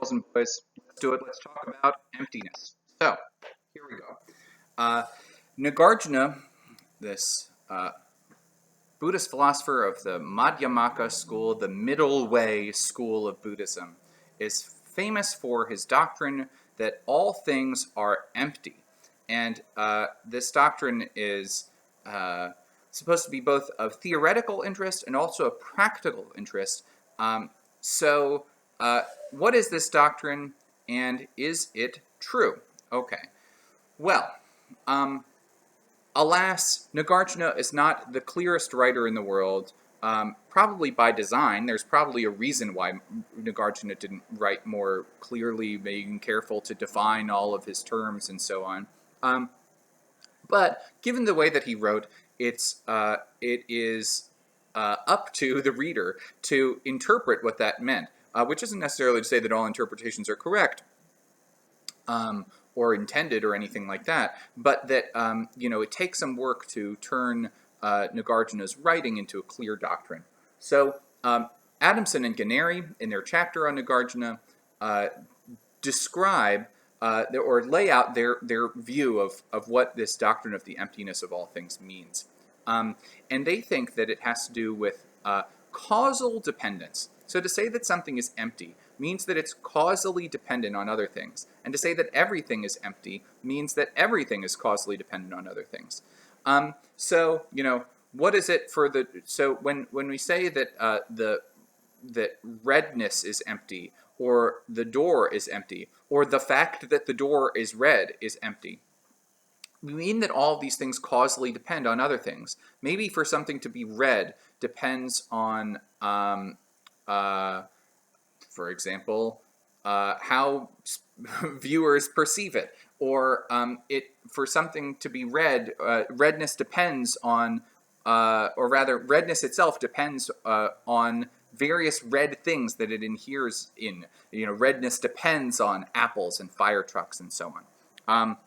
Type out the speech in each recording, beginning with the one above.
girls and boys. Let's do it. Let's talk about emptiness. So, here we go. Nagarjuna, this Buddhist philosopher of the Madhyamaka school, the middle way school of Buddhism, is famous for his doctrine that all things are empty. And this doctrine is supposed to be both of theoretical interest and also of practical interest. So, what is this doctrine, and is it true? Okay. Well, alas, Nagarjuna is not the clearest writer in the world, probably by design. There's probably a reason why Nagarjuna didn't write more clearly, being careful to define all of his terms and so on. But given the way that he wrote, it is up to the reader to interpret what that meant, which isn't necessarily to say that all interpretations are correct or intended or anything like that, but that it takes some work to turn Nagarjuna's writing into a clear doctrine. So Adamson and Ganeri, in their chapter on Nagarjuna, describe or lay out their view of what this doctrine of the emptiness of all things means. And they think that it has to do with causal dependence. So to say that something is empty means that it's causally dependent on other things. And to say that everything is empty means that everything is causally dependent on other things. What is it for the... So when we say that that redness is empty, or the door is empty, or the fact that the door is red is empty, we mean that all of these things causally depend on other things. Maybe for something to be red depends on, for example, how viewers perceive it. Or for something to be red, redness depends on, or rather, redness itself depends on various red things that it adheres in. Redness depends on apples and fire trucks and so on.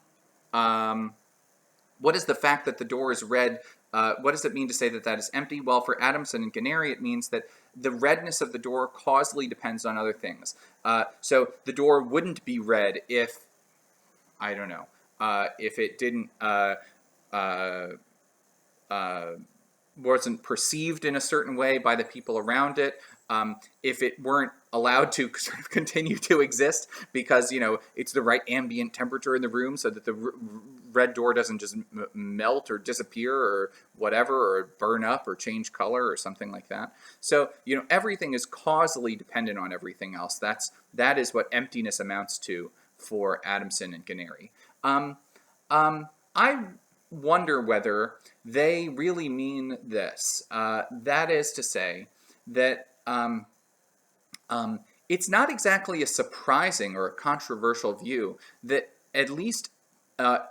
What is the fact that the door is red? What does it mean to say that that is empty? Well, for Adamson and Ganeri, it means that the redness of the door causally depends on other things. So the door wouldn't be red if, I don't know, if it didn't, wasn't perceived in a certain way by the people around it, if it weren't allowed to sort of continue to exist because, it's the right ambient temperature in the room so that the red door doesn't just melt or disappear or whatever, or burn up or change color or something like that. So, everything is causally dependent on everything else. That is what emptiness amounts to for Adamson and Ganeri. I wonder whether they really mean this. That is to say that it's not exactly a surprising or a controversial view that at least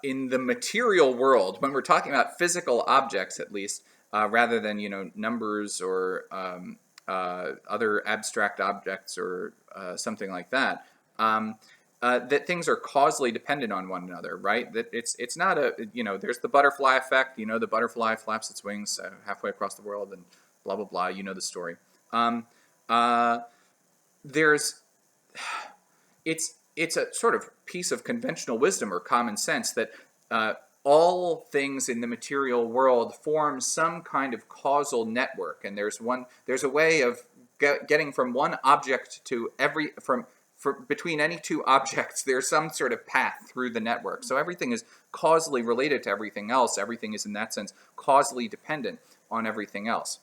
in the material world, when we're talking about physical objects at least, rather than numbers or other abstract objects or something like that, that things are causally dependent on one another, right? That it's not there's the butterfly effect. The butterfly flaps its wings halfway across the world and blah, blah, blah. You know the story. It's a sort of piece of conventional wisdom or common sense that all things in the material world form some kind of causal network, and there's a way of getting from one object to between any two objects, there's some sort of path through the network. So everything is causally related to everything else. Everything is, in that sense, causally dependent on everything else.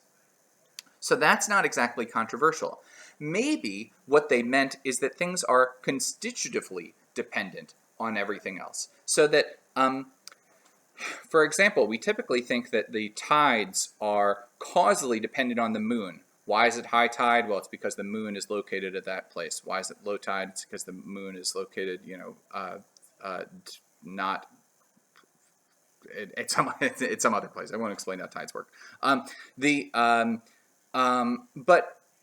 So that's not exactly controversial. Maybe what they meant is that things are constitutively dependent on everything else. So that, for example, we typically think that the tides are causally dependent on the moon. Why is it high tide? Well, it's because the moon is located at that place. Why is it low tide? It's because the moon is located, not at some other place. I won't explain how tides work. But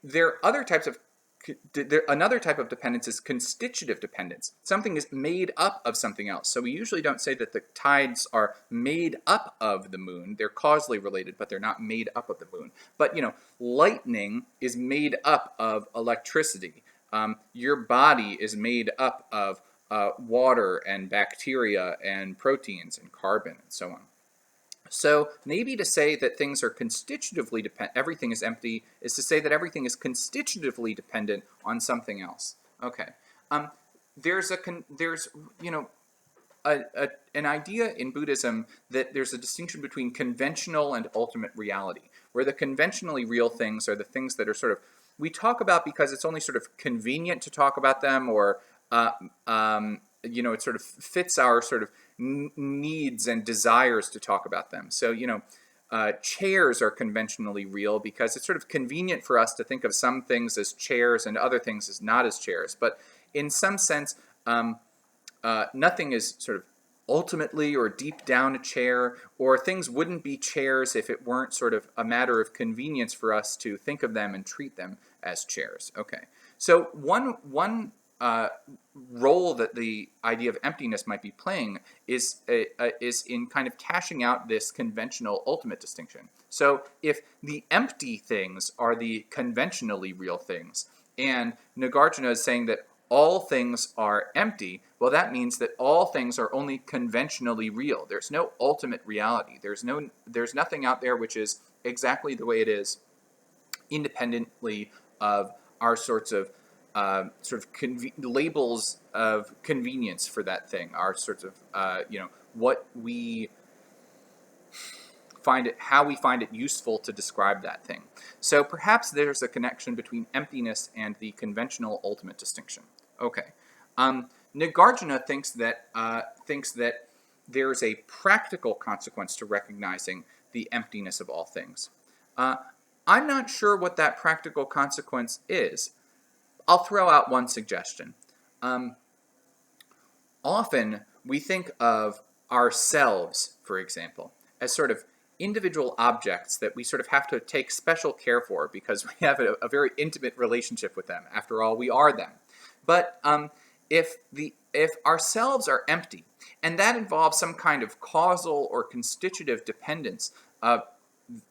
there are other types of another type of dependence is constitutive dependence. Something is made up of something else. So we usually don't say that the tides are made up of the moon. They're causally related, but they're not made up of the moon. But, lightning is made up of electricity. your body is made up of water and bacteria and proteins and carbon and so on. So maybe to say that things are constitutively dependent, everything is empty, is to say that everything is constitutively dependent on something else. Okay. There's an idea in Buddhism that there's a distinction between conventional and ultimate reality, where the conventionally real things are the things that are sort of, we talk about because it's only sort of convenient to talk about them, or it sort of fits our sort of needs and desires to talk about them. So, chairs are conventionally real because it's sort of convenient for us to think of some things as chairs and other things as not as chairs. But in some sense, nothing is sort of ultimately or deep down a chair, or things wouldn't be chairs if it weren't sort of a matter of convenience for us to think of them and treat them as chairs. Okay, so one role that the idea of emptiness might be playing is in kind of cashing out this conventional ultimate distinction. So if the empty things are the conventionally real things, and Nagarjuna is saying that all things are empty, well, that means that all things are only conventionally real. There's no ultimate reality. There's nothing out there which is exactly the way it is, independently of our sorts of labels of convenience for that thing, our sorts of what we find it, how we find it useful to describe that thing. So perhaps there's a connection between emptiness and the conventional ultimate distinction. Okay, Nagarjuna thinks that there's a practical consequence to recognizing the emptiness of all things. I'm not sure what that practical consequence is. I'll throw out one suggestion. Often we think of ourselves, for example, as sort of individual objects that we sort of have to take special care for because we have a very intimate relationship with them. After all, we are them. But if ourselves are empty, and that involves some kind of causal or constitutive dependence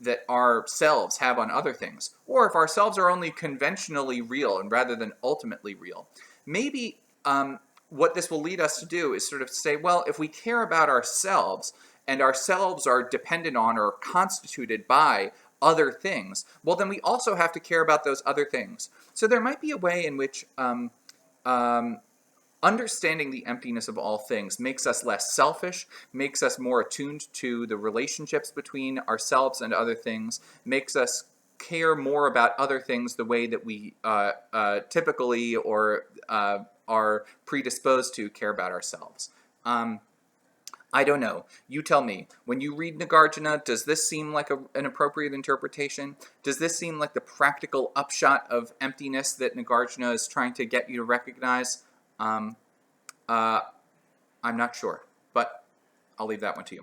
that ourselves have on other things, or if ourselves are only conventionally real and rather than ultimately real, maybe what this will lead us to do is sort of say, well, if we care about ourselves, and ourselves are dependent on or constituted by other things, well, then we also have to care about those other things. So there might be a way in which understanding the emptiness of all things makes us less selfish, makes us more attuned to the relationships between ourselves and other things, makes us care more about other things the way that we typically or are predisposed to care about ourselves. I don't know. You tell me. When you read Nagarjuna, does this seem like an appropriate interpretation? Does this seem like the practical upshot of emptiness that Nagarjuna is trying to get you to recognize? I'm not sure, but I'll leave that one to you.